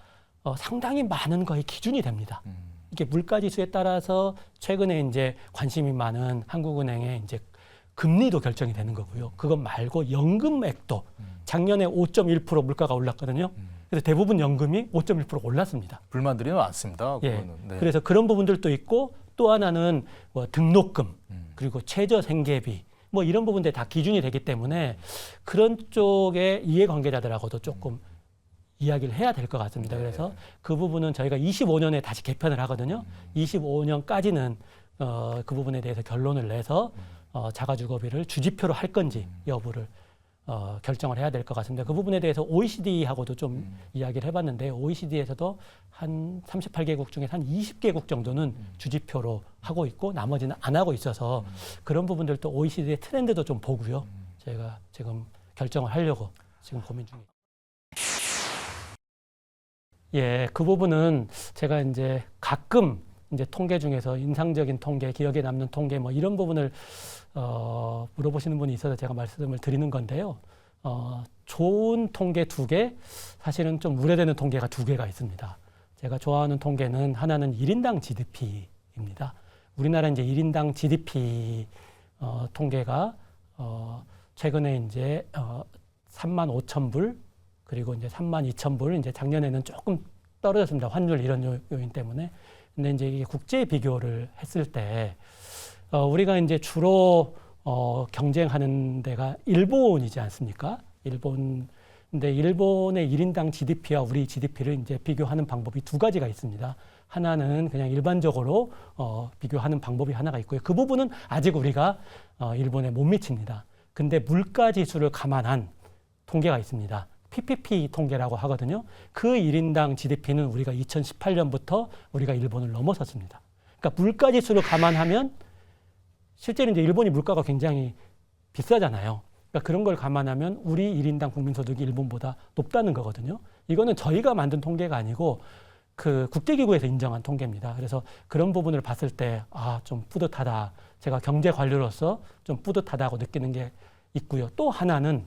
상당히 많은 거의 기준이 됩니다. 이게 물가지수에 따라서 최근에 이제 관심이 많은 한국은행의 이제 금리도 결정이 되는 거고요. 그것 말고 연금액도 작년에 5.1% 물가가 올랐거든요. 그래서 대부분 연금이 5.1% 올랐습니다. 불만들이 많습니다. 예. 네. 그래서 그런 부분들도 있고 또 하나는 뭐 등록금 그리고 최저 생계비 뭐 이런 부분들이 다 기준이 되기 때문에 그런 쪽의 이해관계자들하고도 조금 이야기를 해야 될 것 같습니다. 그래서 그 부분은 저희가 25년에 다시 개편을 하거든요. 25년까지는 그 부분에 대해서 결론을 내서 자가주거비를 주지표로 할 건지 여부를 결정을 해야 될 것 같습니다. 그 부분에 대해서 OECD하고도 좀 이야기를 해봤는데 OECD에서도 한 38개국 중에 한 20개국 정도는 주지표로 하고 있고 나머지는 안 하고 있어서 그런 부분들도 OECD의 트렌드도 좀 보고요. 저희가 지금 결정을 하려고 지금 고민 중입니다. 예, 그 부분은 제가 이제 가끔 이제 통계 중에서 인상적인 통계, 기억에 남는 통계 뭐 이런 부분을 물어보시는 분이 있어서 제가 말씀을 드리는 건데요. 좋은 통계 2개, 사실은 좀 우려되는 통계가 2개가 있습니다. 제가 좋아하는 통계는 하나는 1인당 GDP입니다. 우리나라 이제 1인당 GDP 통계가 최근에 이제 35,000불 그리고 이제 32,000불 이제 작년에는 조금 떨어졌습니다. 환율 이런 요인 때문에. 근데 이제 이게 국제 비교를 했을 때 우리가 이제 주로 경쟁하는 데가 일본이지 않습니까? 근데 일본의 1인당 GDP와 우리 GDP를 이제 비교하는 방법이 2가지가 있습니다. 하나는 그냥 일반적으로 비교하는 방법이 하나가 있고요. 그 부분은 아직 우리가 일본에 못 미칩니다. 근데 물가 지수를 감안한 통계가 있습니다. PPP 통계라고 하거든요. 그 1인당 GDP는 우리가 2018년부터 우리가 일본을 넘어섰습니다. 그러니까 물가 지수를 감안하면 실제로 이제 일본이 물가가 굉장히 비싸잖아요. 그러니까 그런 걸 감안하면 우리 1인당 국민소득이 일본보다 높다는 거거든요. 이거는 저희가 만든 통계가 아니고 그 국제기구에서 인정한 통계입니다. 그래서 그런 부분을 봤을 때 좀 뿌듯하다. 제가 경제 관료로서 좀 뿌듯하다고 느끼는 게 있고요. 또 하나는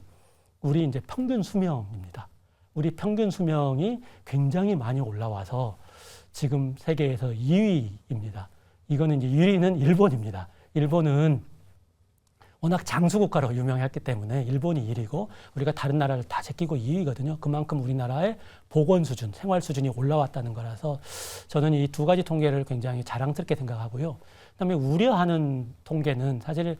우리 이제 평균 수명입니다. 우리 평균 수명이 굉장히 많이 올라와서 지금 세계에서 2위입니다. 이거는 이제 1위는 일본입니다. 일본은 워낙 장수국가로 유명했기 때문에 일본이 1위고 우리가 다른 나라를 다 제끼고 2위거든요. 그만큼 우리나라의 보건 수준, 생활 수준이 올라왔다는 거라서 저는 이 2가지 통계를 굉장히 자랑스럽게 생각하고요. 그다음에 우려하는 통계는 사실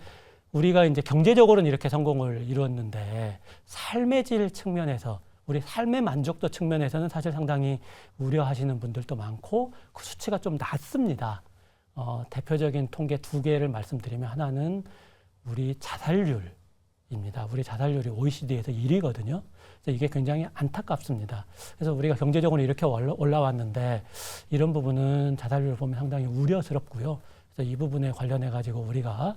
우리가 이제 경제적으로는 이렇게 성공을 이루었는데 삶의 질 측면에서 우리 삶의 만족도 측면에서는 사실 상당히 우려하시는 분들도 많고 그 수치가 좀 낮습니다. 대표적인 통계 2개를 말씀드리면 하나는 우리 자살률입니다. 우리 자살률이 OECD에서 1위거든요. 그래서 이게 굉장히 안타깝습니다. 그래서 우리가 경제적으로 이렇게 올라왔는데 이런 부분은 자살률을 보면 상당히 우려스럽고요. 그래서 이 부분에 관련해 가지고 우리가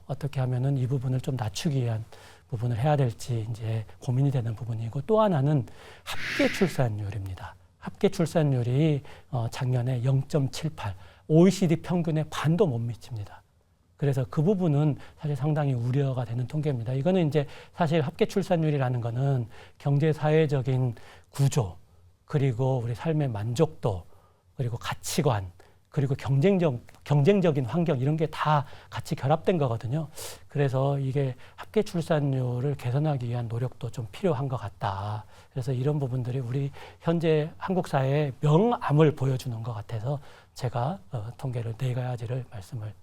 어떻게 하면은 이 부분을 좀 낮추기 위한 부분을 해야 될지 이제 고민이 되는 부분이고 또 하나는 합계 출산율입니다. 합계 출산율이 작년에 0.78, OECD 평균의 반도 못 미칩니다. 그래서 그 부분은 사실 상당히 우려가 되는 통계입니다. 이거는 이제 사실 합계 출산율이라는 거는 경제 사회적인 구조, 그리고 우리 삶의 만족도, 그리고 가치관, 그리고 경쟁적인 환경 이런 게 다 같이 결합된 거거든요. 그래서 이게 합계 출산율을 개선하기 위한 노력도 좀 필요한 것 같다. 그래서 이런 부분들이 우리 현재 한국 사회의 명암을 보여주는 것 같아서 제가 통계를 4가지를 말씀을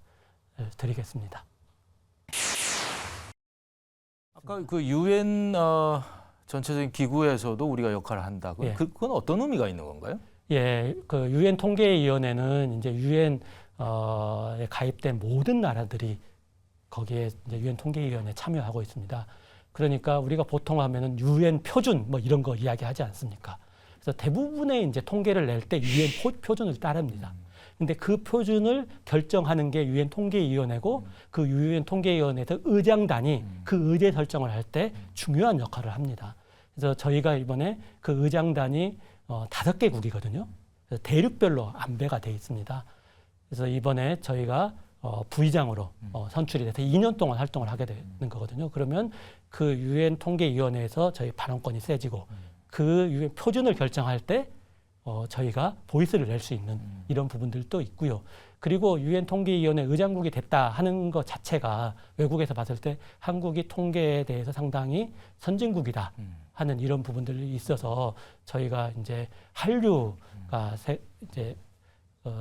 드리겠습니다. 아까 그 유엔 전체적인 기구에서도 우리가 역할을 한다. 예. 그건 어떤 의미가 있는 건가요? 예, 그 유엔 통계위원회는 이제 유엔에 가입된 모든 나라들이 거기에 이제 유엔 통계위원회에 참여하고 있습니다. 그러니까 우리가 보통 하면은 유엔 표준 뭐 이런 거 이야기하지 않습니까? 그래서 대부분의 이제 통계를 낼 때 유엔 표준을 따릅니다. 근데 그 표준을 결정하는 게 유엔 통계위원회고 그 유엔 통계위원회에서 의장단이 그 의제 설정을 할 때 중요한 역할을 합니다. 그래서 저희가 이번에 그 의장단이 5개국이거든요. 그래서 대륙별로 안배가 돼 있습니다. 그래서 이번에 저희가 부의장으로 선출이 돼서 2년 동안 활동을 하게 되는 거거든요. 그러면 그 유엔 통계위원회에서 저희 발언권이 세지고 그 유엔 표준을 결정할 때 저희가 보이스를 낼 수 있는 이런 부분들도 있고요. 그리고 유엔 통계위원회 의장국이 됐다 하는 것 자체가 외국에서 봤을 때 한국이 통계에 대해서 상당히 선진국이다 하는 이런 부분들이 있어서 저희가 이제 한류가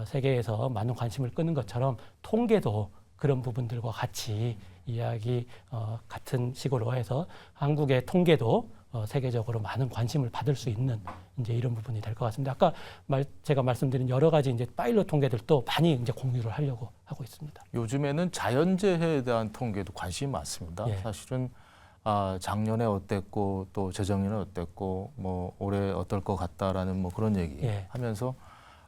세계에서 많은 관심을 끄는 것처럼 통계도 그런 부분들과 같이 이야기 같은 식으로 해서 한국의 통계도 세계적으로 많은 관심을 받을 수 있는 이제 이런 부분이 될 것 같습니다. 아까 제가 말씀드린 여러 가지 이제 파일럿 통계들도 많이 이제 공유를 하려고 하고 있습니다. 요즘에는 자연재해에 대한 통계도 관심이 많습니다. 예. 사실은 작년에 어땠고 또 재작년에 어땠고 뭐 올해 어떨 것 같다라는 뭐 그런 얘기 예. 하면서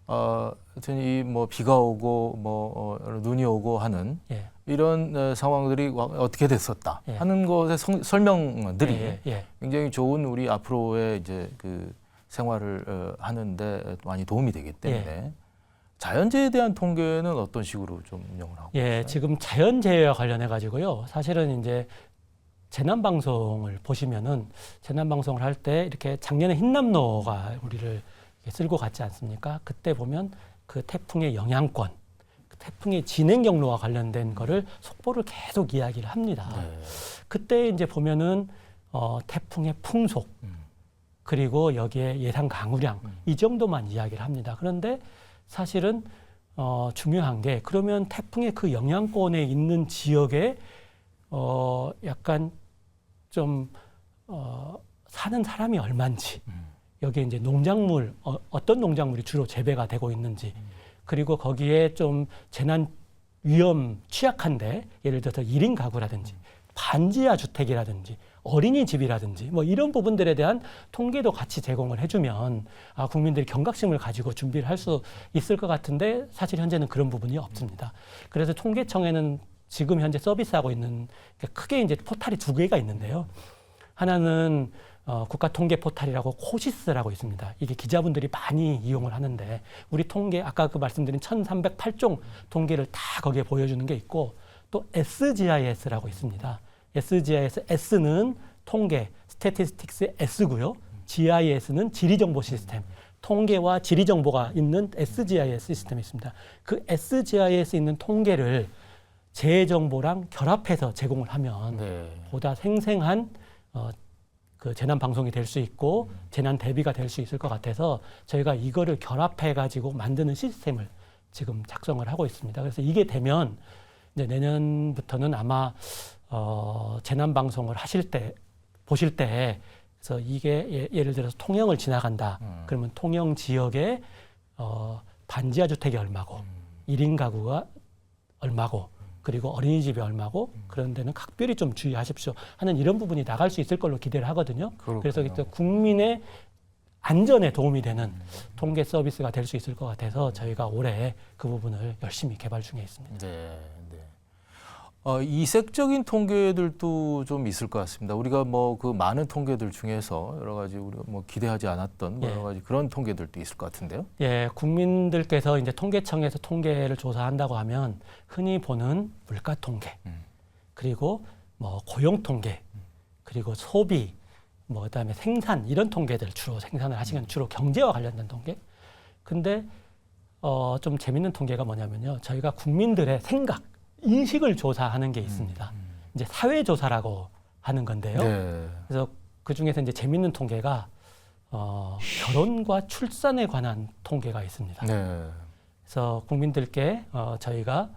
하여튼 이 뭐 비가 오고 눈이 오고 하는 예. 이런 상황들이 어떻게 됐었다 예. 하는 것의 설명들이 예. 예. 굉장히 좋은 우리 앞으로의 이제 그 생활을 하는데 많이 도움이 되기 때문에 자연재해에 대한 통계는 어떤 식으로 좀 운영을 하고 예, 있어요? 지금 자연재해와 관련해 가지고요. 사실은 이제 재난 방송을 보시면은 재난 방송을 할 때 이렇게 작년에 흰남노가 우리를 이렇게 쓸고 갔지 않습니까? 그때 보면 그 태풍의 영향권, 그 태풍의 진행 경로와 관련된 거를 속보를 계속 이야기를 합니다. 네. 그때 이제 보면은 태풍의 풍속 그리고 여기에 예상 강우량 이 정도만 이야기를 합니다. 그런데 사실은 중요한 게 그러면 태풍의 그 영향권에 있는 지역에 약간 좀 사는 사람이 얼마인지 여기에 이제 농작물 어떤 농작물이 주로 재배가 되고 있는지 그리고 거기에 좀 재난 위험 취약한데 예를 들어서 1인 가구라든지 반지하 주택이라든지 어린이집이라든지 뭐 이런 부분들에 대한 통계도 같이 제공을 해주면 국민들이 경각심을 가지고 준비를 할 수 있을 것 같은데 사실 현재는 그런 부분이 없습니다. 그래서 통계청에는 지금 현재 서비스하고 있는 크게 이제 포탈이 2개가 있는데요. 하나는 국가통계 포탈이라고 코시스라고 있습니다. 이게 기자분들이 많이 이용을 하는데 우리 통계 아까 그 말씀드린 1308종 통계를 다 거기에 보여주는 게 있고 또 SGIS라고 있습니다. SGIS, S는 통계, 스태티스틱스의 S고요. GIS는 지리정보 시스템, 통계와 지리정보가 있는 SGIS 시스템이 있습니다. 그 SGIS에 있는 통계를 재정보랑 결합해서 제공을 하면 보다 생생한 그 재난 방송이 될 수 있고 재난 대비가 될 수 있을 것 같아서 저희가 이거를 결합해 가지고 만드는 시스템을 지금 작성을 하고 있습니다. 그래서 이게 되면 이제 내년부터는 아마 재난 방송을 보실 때 그래서 이게 예를 들어서 통영을 지나간다. 그러면 통영 지역에 반지하 주택이 얼마고 1인 가구가 얼마고 그리고 어린이집이 얼마고 그런 데는 각별히 좀 주의하십시오 하는 이런 부분이 나갈 수 있을 걸로 기대를 하거든요. 그렇군요. 그래서 국민의 안전에 도움이 되는 통계 서비스가 될 수 있을 것 같아서 저희가 올해 그 부분을 열심히 개발 중에 있습니다. 네. 이색적인 통계들도 좀 있을 것 같습니다. 우리가 뭐 그 많은 통계들 중에서 여러 가지 우리가 뭐 기대하지 않았던 여러 가지 그런 통계들도 있을 것 같은데요. 예, 국민들께서 이제 통계청에서 통계를 조사한다고 하면 흔히 보는 물가 통계, 그리고 뭐 고용 통계, 그리고 소비, 뭐 그다음에 생산 이런 통계들 주로 생산을 하시는 주로 경제와 관련된 통계. 근데 좀 재밌는 통계가 뭐냐면요, 저희가 국민들의 생각, 인식을 조사하는 게 있습니다. 이제 사회조사라고 하는 건데요. 그래서 그 중에서 이제 재밌는 통계가 결혼과 출산에 관한 통계가 있습니다. 그래서 국민들께 저희가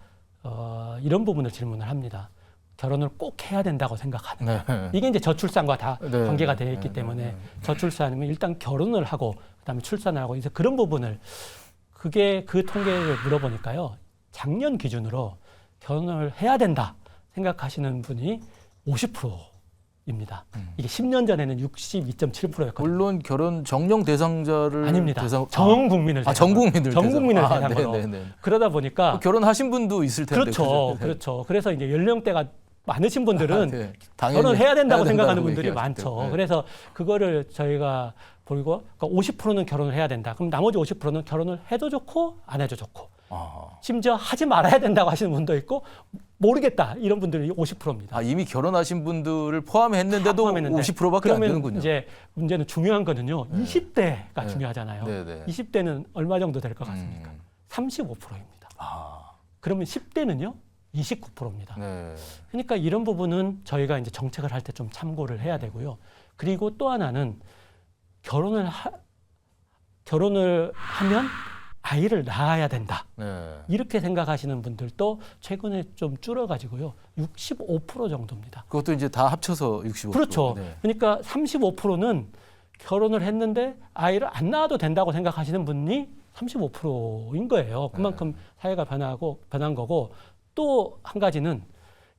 이런 부분을 질문을 합니다. 결혼을 꼭 해야 된다고 생각하는 이게 이제 저출산과 다 관계가 되어 있기 때문에 저출산이면 일단 결혼을 하고 그다음에 출산을 하고 이제 그런 부분을 그게 그 통계를 물어보니까요. 작년 기준으로 결혼을 해야 된다 생각하시는 분이 50%입니다. 이게 10년 전에는 62.7%였거든요. 물론 결혼 정령 대상자를 아닙니다. 전 국민을 전 국민을 대상으로. 그러다 보니까 결혼하신 분도 있을 텐데. 그렇죠. 그래서 이제 연령대가 많으신 분들은 당연히 결혼해야 된다고 생각하는 분들이 많죠. 그래서 그거를 저희가 보고 그러니까 50%는 결혼을 해야 된다. 그럼 나머지 50%는 결혼을 해도 좋고 안 해도 좋고. 심지어 하지 말아야 된다고 하시는 분도 있고 모르겠다 이런 분들이 50%입니다. 이미 결혼하신 분들을 포함했는데도 50%밖에 안 되는군요. 그러면 이제 문제는 중요한 거는요. 20대가 중요하잖아요. 20대는 얼마 정도 될 것 같습니까? 35%입니다. 그러면 10대는요? 29%입니다. 그러니까 이런 부분은 저희가 이제 정책을 할 때 좀 참고를 해야 되고요. 그리고 또 하나는 결혼을 하면 아이를 낳아야 된다. 네. 이렇게 생각하시는 분들도 최근에 좀 줄어가지고요. 65% 정도입니다. 그것도 이제 다 합쳐서 65%. 그렇죠. 네. 그러니까 35%는 결혼을 했는데 아이를 안 낳아도 된다고 생각하시는 분이 35%인 거예요. 그만큼 사회가 변한 거고, 또 한 가지는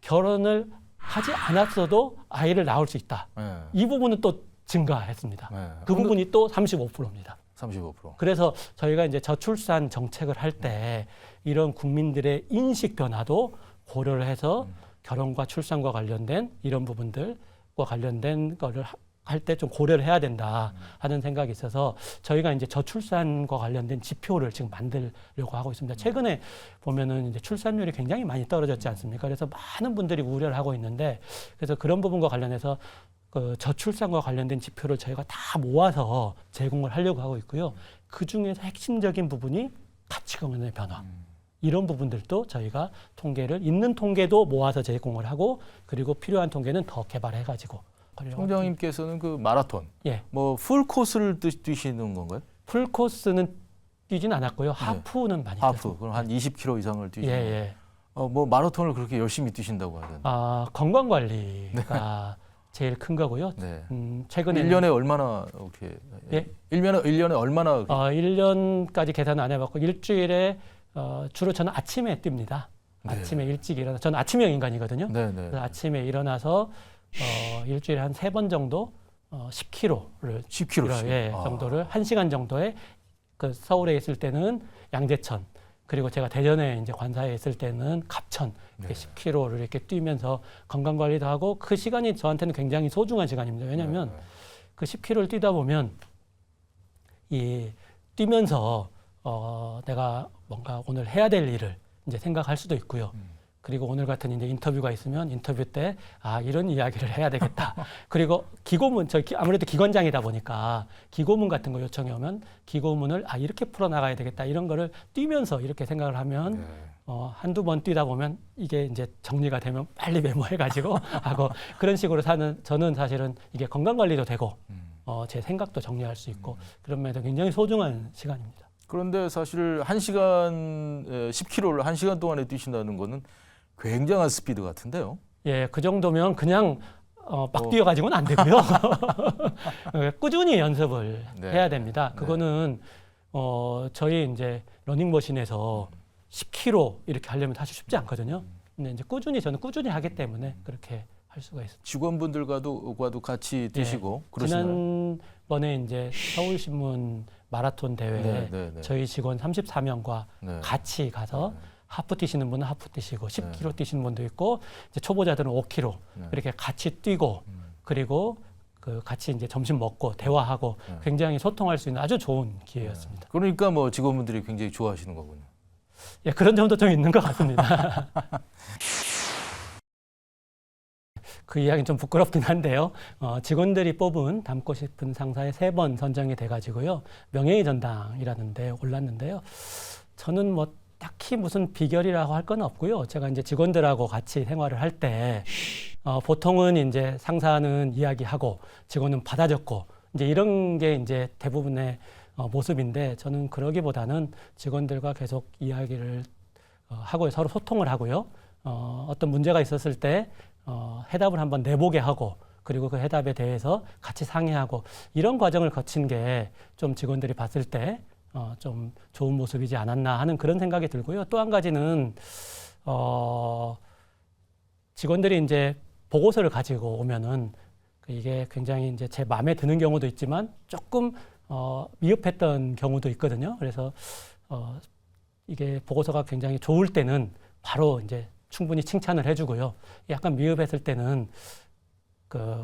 결혼을 하지 않았어도 아이를 낳을 수 있다. 네. 이 부분은 또 증가했습니다. 네. 그 부분이 또 35%입니다. 35%. 그래서 저희가 이제 저출산 정책을 할 때 이런 국민들의 인식 변화도 고려를 해서 결혼과 출산과 관련된 이런 부분들과 관련된 거를 할 때 좀 고려를 해야 된다 하는 생각이 있어서 저희가 이제 저출산과 관련된 지표를 지금 만들려고 하고 있습니다. 최근에 보면은 이제 출산율이 굉장히 많이 떨어졌지 않습니까? 그래서 많은 분들이 우려를 하고 있는데, 그래서 그런 부분과 관련해서 그 저출산과 관련된 지표를 저희가 다 모아서 제공을 하려고 하고 있고요. 그 중에서 핵심적인 부분이 가치관의 변화. 이런 부분들도 저희가 있는 통계도 모아서 제공을 하고, 그리고 필요한 통계는 더 개발해가지고. 총장님께서는 그 마라톤, 예, 뭐 풀 코스를 뛰시는 건가요? 풀 코스는 뛰진 않았고요. 하프는 많이 하프, 뛰었습니다. 그럼 한 20km 이상을 예, 뛰시는 거예요? 예. 뭐 마라톤을 그렇게 열심히 뛰신다고 하던데. 건강 관리가 제일 큰 거고요. 네. 최근에 1년에 얼마나 이렇게? 예? 1년에 얼마나? 1년까지 계산 안 해봤고 일주일에 주로 저는 아침에 뜁니다. 네. 아침에 일찍 일어나. 저는 아침형 인간이거든요. 네, 네. 그래서 아침에 일어나서 일주일에 한 3번 정도 10km를 10km씩. 예, 정도를 1시간 정도에 그 서울에 있을 때는 양재천, 그리고 제가 대전에 이제 관사에 있을 때는 갑천 이렇게 10km를 이렇게 뛰면서 건강 관리도 하고, 그 시간이 저한테는 굉장히 소중한 시간입니다. 왜냐하면 그 10km를 뛰다 보면 뛰면서 내가 뭔가 오늘 해야 될 일을 이제 생각할 수도 있고요. 그리고 오늘 같은 이제 인터뷰가 있으면 인터뷰 때 이런 이야기를 해야 되겠다. 그리고 기고문, 아무래도 기관장이다 보니까 기고문 같은 거 요청이 오면 기고문을 이렇게 풀어나가야 되겠다. 이런 거를 뛰면서 이렇게 생각을 하면 한두 번 뛰다 보면 이게 이제 정리가 되면 빨리 메모해가지고 하고, 그런 식으로 저는 사실은 이게 건강관리도 되고 제 생각도 정리할 수 있고, 그런 면에서 굉장히 소중한 시간입니다. 그런데 사실 1시간 10km를 1시간 동안에 뛰신다는 거는 굉장한 스피드 같은데요. 예, 그 정도면 그냥 막 뛰어가지고는 안 되고요. 꾸준히 연습을 해야 됩니다. 그거는 저희 이제 러닝머신에서 10km 이렇게 하려면 사실 쉽지 않거든요. 근데 이제 저는 꾸준히 하기 때문에 그렇게 할 수가 있습니다. 직원분들과도 같이 뛰시고 그러시나요? 지난번에 이제 서울신문 마라톤 대회에 저희 직원 34명과 같이 가서 하프 뛰시는 분은 하프 뛰시고 10km 뛰시는 분도 있고, 이제 초보자들은 5km 이렇게 같이 뛰고, 그리고 같이 이제 점심 먹고 대화하고 굉장히 소통할 수 있는 아주 좋은 기회였습니다. 그러니까 뭐 직원분들이 굉장히 좋아하시는 거군요. 예, 그런 점도 좀 있는 것 같습니다. 그 이야기는 좀 부끄럽긴 한데요. 직원들이 뽑은 닮고 싶은 상사에 3번 선정이 돼가지고요. 명예의 전당이라는 데 올랐는데요. 저는 뭐 딱히 무슨 비결이라고 할 건 없고요. 제가 이제 직원들하고 같이 생활을 할 때 보통은 이제 상사는 이야기하고 직원은 받아 적고 이제 이런 게 이제 대부분의 모습인데, 저는 그러기보다는 직원들과 계속 이야기를 하고 서로 소통을 하고요. 어떤 문제가 있었을 때 해답을 한번 내보게 하고, 그리고 그 해답에 대해서 같이 상의하고, 이런 과정을 거친 게 좀 직원들이 봤을 때 좀 좋은 모습이지 않았나 하는 그런 생각이 들고요. 또 한 가지는 직원들이 이제 보고서를 가지고 오면은 이게 굉장히 이제 제 마음에 드는 경우도 있지만 조금 미흡했던 경우도 있거든요. 그래서 이게 보고서가 굉장히 좋을 때는 바로 이제 충분히 칭찬을 해주고요. 약간 미흡했을 때는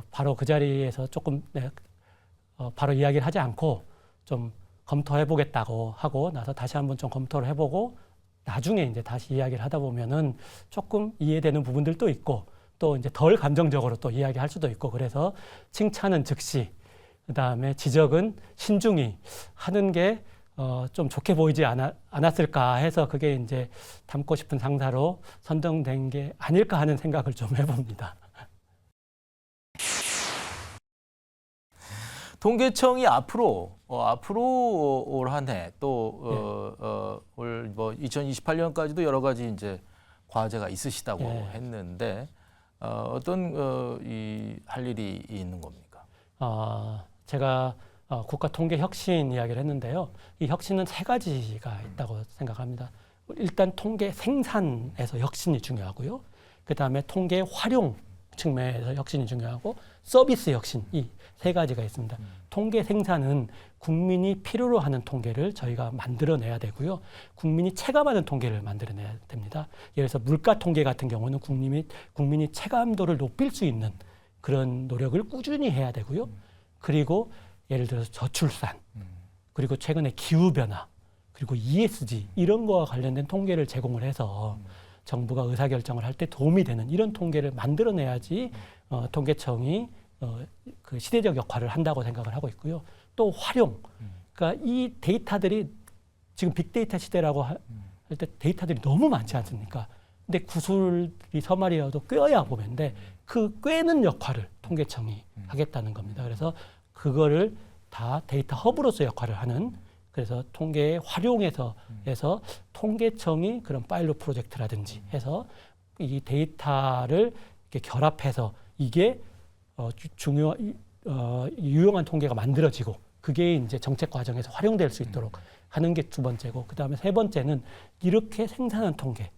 바로 그 자리에서 조금 바로 이야기를 하지 않고 좀 검토해보겠다고 하고 나서 다시 한번 좀 검토를 해보고 나중에 이제 다시 이야기를 하다 보면은 조금 이해되는 부분들도 있고, 또 이제 덜 감정적으로 또 이야기할 수도 있고, 그래서 칭찬은 즉시, 그 다음에 지적은 신중히 하는 게 좀 좋게 보이지 않았을까 해서 그게 이제 닮고 싶은 상사로 선정된 게 아닐까 하는 생각을 좀 해봅니다. 통계청이 앞으로 올 한 해 또 올 뭐 2028년까지도 여러 가지 이제 과제가 있으시다고 했는데 어떤 이 할 일이 있는 겁니까? 제가 국가통계혁신 이야기를 했는데요. 이 혁신은 세 가지가 있다고 생각합니다. 일단 통계 생산에서 혁신이 중요하고요. 그다음에 통계 활용 측면에서 혁신이 중요하고 서비스 혁신, 이 세 가지가 있습니다. 통계 생산은 국민이 필요로 하는 통계를 저희가 만들어내야 되고요. 국민이 체감하는 통계를 만들어내야 됩니다. 예를 들어서 물가 통계 같은 경우는 국민이 체감도를 높일 수 있는 그런 노력을 꾸준히 해야 되고요. 그리고 예를 들어서 저출산, 그리고 최근에 기후변화, 그리고 ESG 이런 거와 관련된 통계를 제공을 해서 정부가 의사결정을 할 때 도움이 되는 이런 통계를 만들어내야지 통계청이 그 시대적 역할을 한다고 생각을 하고 있고요. 또 활용, 그러니까 이 데이터들이 지금 빅데이터 시대라고 할 때 데이터들이 너무 많지 않습니까? 근데 구슬이 서말이라도 꿰어야 보면데 그 꿰는 역할을 통계청이 하겠다는 겁니다. 그래서 그거를 다 데이터 허브로서 역할을 하는, 그래서 통계의 활용에서 해서 통계청이 그런 파일럿 프로젝트라든지 해서 이 데이터를 이렇게 결합해서 이게 유용한 통계가 만들어지고 그게 이제 정책 과정에서 활용될 수 있도록 하는 게 두 번째고, 그 다음에 세 번째는 이렇게 생산한 통계,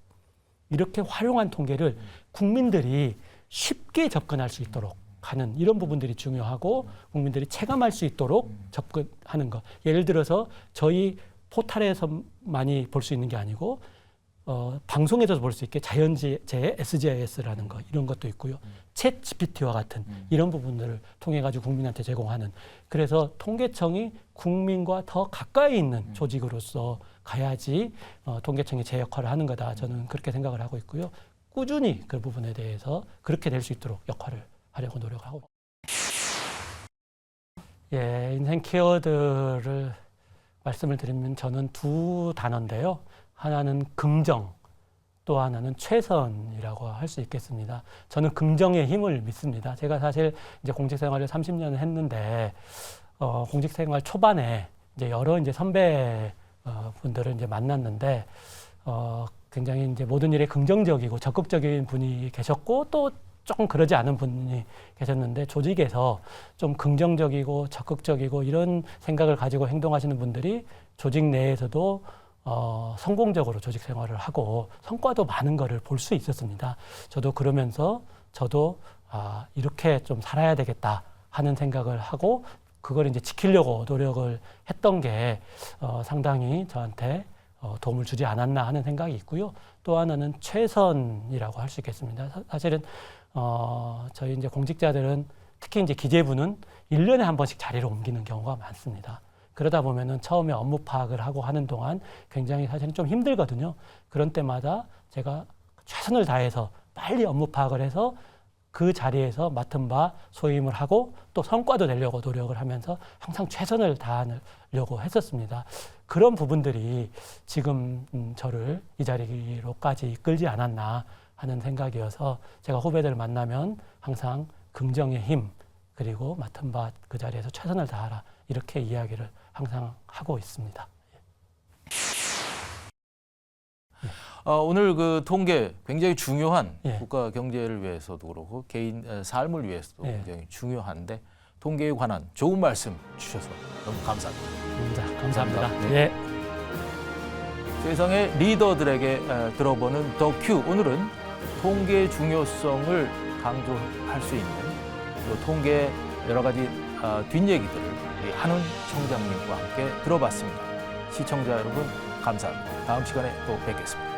이렇게 활용한 통계를 국민들이 쉽게 접근할 수 있도록 하는 이런 부분들이 중요하고, 국민들이 체감할 수 있도록 접근하는 것. 예를 들어서 저희 포털에서 많이 볼 수 있는 게 아니고 방송에서 볼 수 있게 자연재해 SGIS라는 거, 이런 것도 있고요. 챗 GPT와 같은 이런 부분들을 통해 가지고 국민한테 제공하는, 그래서 통계청이 국민과 더 가까이 있는 조직으로서 가야지 통계청이 제 역할을 하는 거다. 저는 그렇게 생각을 하고 있고요. 꾸준히 그 부분에 대해서 그렇게 될 수 있도록 역할을 하려고 노력하고. 인생 키워드를 말씀을 드리면 저는 두 단어인데요. 하나는 긍정, 또 하나는 최선이라고 할 수 있겠습니다. 저는 긍정의 힘을 믿습니다. 제가 사실 이제 공직생활을 30년을 했는데 공직생활 초반에 이제 여러 이제 선배 분들을 이제 만났는데 굉장히 이제 모든 일에 긍정적이고 적극적인 분이 계셨고, 또 조금 그러지 않은 분이 계셨는데, 조직에서 좀 긍정적이고 적극적이고 이런 생각을 가지고 행동하시는 분들이 조직 내에서도 성공적으로 조직 생활을 하고 성과도 많은 거를 볼 수 있었습니다. 저도 그러면서 저도 이렇게 좀 살아야 되겠다 하는 생각을 하고 그걸 이제 지키려고 노력을 했던 게 상당히 저한테 도움을 주지 않았나 하는 생각이 있고요. 또 하나는 최선이라고 할 수 있겠습니다. 사실은 저희 이제 공직자들은, 특히 이제 기재부는 1년에 한 번씩 자리를 옮기는 경우가 많습니다. 그러다 보면은 처음에 업무 파악을 하고 하는 동안 굉장히 사실은 좀 힘들거든요. 그런 때마다 제가 최선을 다해서 빨리 업무 파악을 해서 그 자리에서 맡은 바 소임을 하고 또 성과도 내려고 노력을 하면서 항상 최선을 다하려고 했었습니다. 그런 부분들이 지금 저를 이 자리로까지 이끌지 않았나 하는 생각이어서, 제가 후배들 만나면 항상 긍정의 힘, 그리고 맡은 바 그 자리에서 최선을 다하라, 이렇게 이야기를 항상 하고 있습니다. 오늘 그 통계 굉장히 중요한, 국가 경제를 위해서도 그렇고 개인 삶을 위해서도 굉장히 중요한데, 통계에 관한 좋은 말씀 주셔서 너무 감사합니다. 감사합니다. 세상의 리더들에게 들어보는 더 큐. 오늘은 통계의 중요성을 강조할 수 있는 또 통계의 여러 가지 뒷얘기들을 우리 한훈 청장님과 함께 들어봤습니다. 시청자 여러분, 감사합니다. 다음 시간에 또 뵙겠습니다.